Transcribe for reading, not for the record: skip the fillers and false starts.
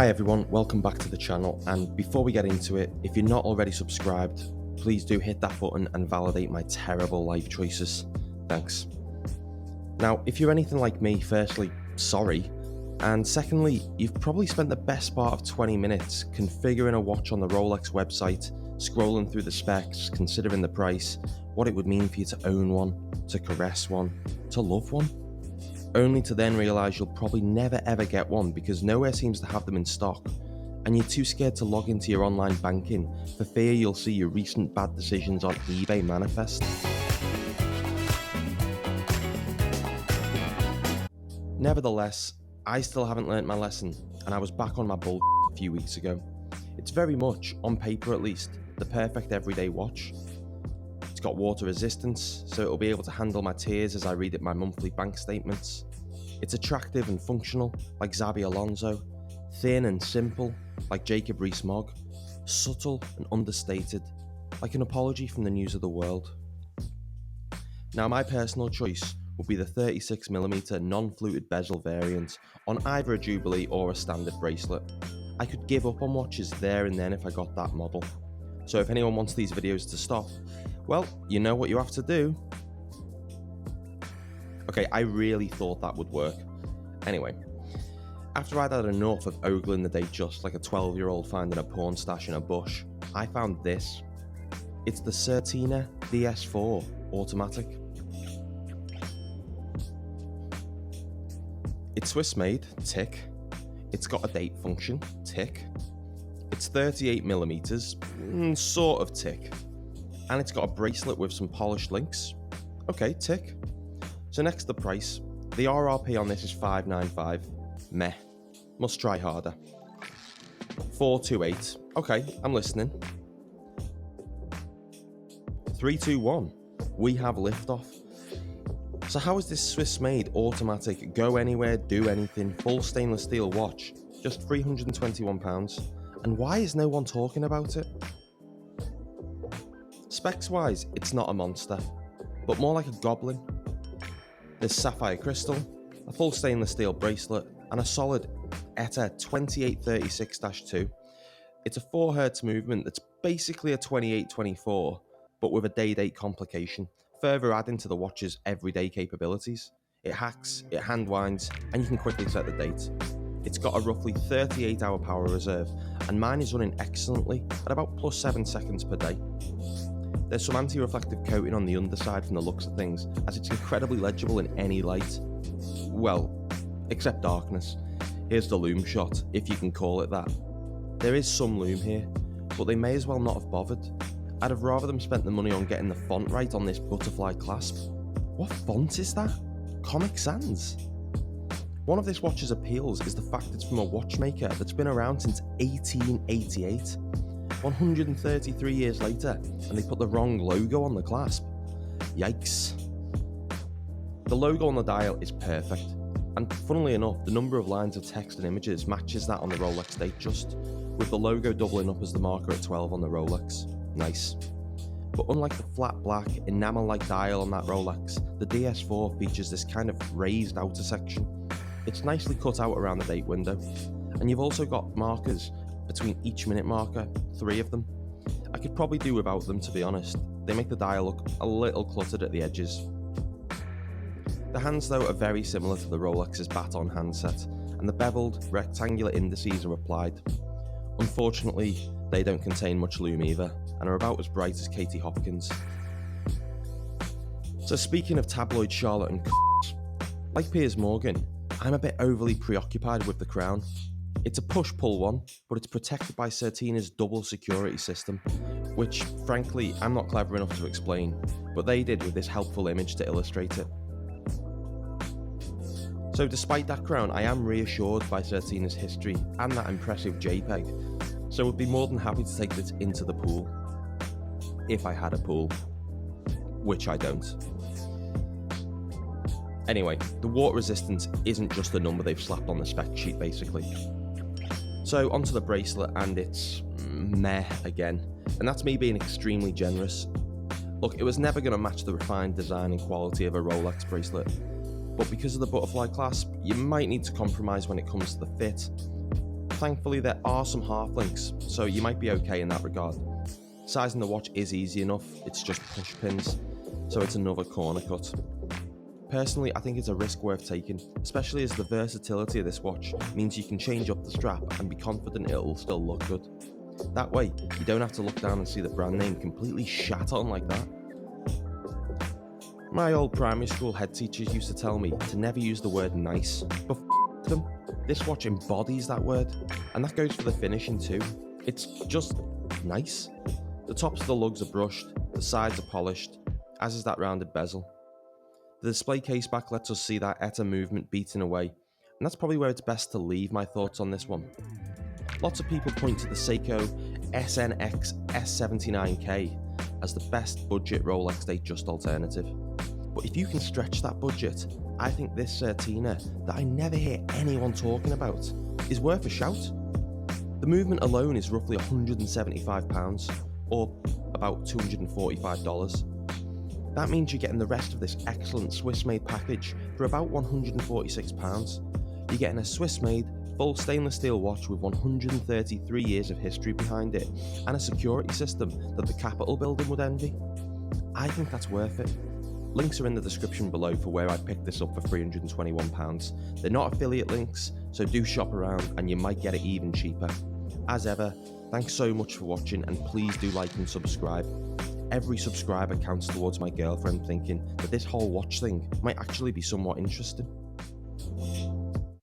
Hi everyone, welcome back to the channel, and before we get into it, if you're not already subscribed, please do hit that button and validate my terrible life choices. Thanks. Now, if you're anything like me, firstly, sorry, and secondly, you've probably spent the best part of 20 minutes configuring a watch on the Rolex website, scrolling through the specs, considering the price, what it would mean for you to own one, to caress one, to love one, only to then realise you'll probably never ever get one because nowhere seems to have them in stock, and you're too scared to log into your online banking for fear you'll see your recent bad decisions on eBay manifest. Nevertheless, I still haven't learnt my lesson, and I was back on my bull a few weeks ago. It's very much, on paper at least, the perfect everyday watch. It's got water resistance, so it'll be able to handle my tears as I read it my monthly bank statements. It's attractive and functional, like Xabi Alonso, thin and simple, like Jacob Rees-Mogg, subtle and understated, like an apology from the news of the world. Now, my personal choice would be the 36mm non-fluted bezel variant on either a Jubilee or a standard bracelet. I could give up on watches there and then if I got that model. So if anyone wants these videos to stop, well, you know what you have to do. Okay, I really thought that would work. Anyway, after I'd had enough of ogling the Datejust like a 12-year-old finding a porn stash in a bush, I found this. It's the Certina DS4 Automatic. It's Swiss made, tick. It's got a date function, tick. It's 38mm, sort of tick. And it's got a bracelet with some polished links. Okay, tick. So next the price. The RRP on this is $595. Meh. Must try harder. $428. Okay, I'm listening. 321. We have liftoff. So how is this Swiss-made automatic, go anywhere, do anything, full stainless steel watch just £321? And why is no one talking about it? Specs-wise, it's not a monster, but more like a goblin. There's sapphire crystal, a full stainless steel bracelet, and a solid ETA 2836-2. It's a 4Hz movement that's basically a 2824, but with a day-date complication, further adding to the watch's everyday capabilities. It hacks, it hand winds, and you can quickly set the date. It's got a roughly 38-hour power reserve, and mine is running excellently at about +7 seconds per day. There's some anti-reflective coating on the underside from the looks of things, as it's incredibly legible in any light. Well, except darkness. Here's the loom shot, if you can call it that. There is some loom here, but they may as well not have bothered. I'd have rather them spent the money on getting the font right on this butterfly clasp. What font is that? Comic Sans? One of this watch's appeals is the fact it's from a watchmaker that's been around since 1888. 133 years later, and they put the wrong logo on the clasp. Yikes. The logo on the dial is perfect, and funnily enough, the number of lines of text and images matches that on the Rolex Datejust, with the logo doubling up as the marker at 12 on the Rolex. Nice. But unlike the flat black, enamel-like dial on that Rolex, the DS4 features this kind of raised outer section. It's nicely cut out around the date window, and you've also got markers between each minute marker, 3 of them. I could probably do without them, to be honest. They make the dial look a little cluttered at the edges. The hands though are very similar to the Rolex's baton handset, and the beveled, rectangular indices are applied. Unfortunately, they don't contain much loom either, and are about as bright as Katie Hopkins. So speaking of tabloid Charlotte and like Piers Morgan, I'm a bit overly preoccupied with the crown. It's a push-pull one, but it's protected by Certina's double security system, which, frankly, I'm not clever enough to explain, but they did with this helpful image to illustrate it. So despite that crown, I am reassured by Certina's history and that impressive JPEG, so would be more than happy to take this into the pool. If I had a pool. Which I don't. Anyway, the water resistance isn't just a number they've slapped on the spec sheet, basically. So onto the bracelet, and it's meh again, and that's me being extremely generous. Look, it was never going to match the refined design and quality of a Rolex bracelet, but because of the butterfly clasp, you might need to compromise when it comes to the fit. thankfully there are some half links, so you might be okay in that regard. Sizing the watch is easy enough, it's just push pins, so it's another corner cut. Personally, I think it's a risk worth taking, especially as the versatility of this watch means you can change up the strap and be confident it'll still look good. That way, you don't have to look down and see the brand name completely shat on like that. My old primary school head teachers used to tell me to never use the word nice, but f them. This watch embodies that word, and that goes for the finishing too. It's just nice. The tops of the lugs are brushed, the sides are polished, as is that rounded bezel. The display case back lets us see that ETA movement beating away, and that's probably where it's best to leave my thoughts on this one. Lots of people point to the Seiko SNX S79K as the best budget Rolex Datejust alternative. But if you can stretch that budget, I think this Certina, that I never hear anyone talking about, is worth a shout. The movement alone is roughly £175, or about $245. That means you're getting the rest of this excellent Swiss-made package for about £146. You're getting a Swiss-made, full stainless steel watch with 133 years of history behind it, and a security system that the Capitol building would envy. I think that's worth it. Links are in the description below for where I picked this up for £321. They're not affiliate links, so do shop around and you might get it even cheaper. As ever, thanks so much for watching, and please do like and subscribe. Every subscriber counts towards my girlfriend thinking that this whole watch thing might actually be somewhat interesting.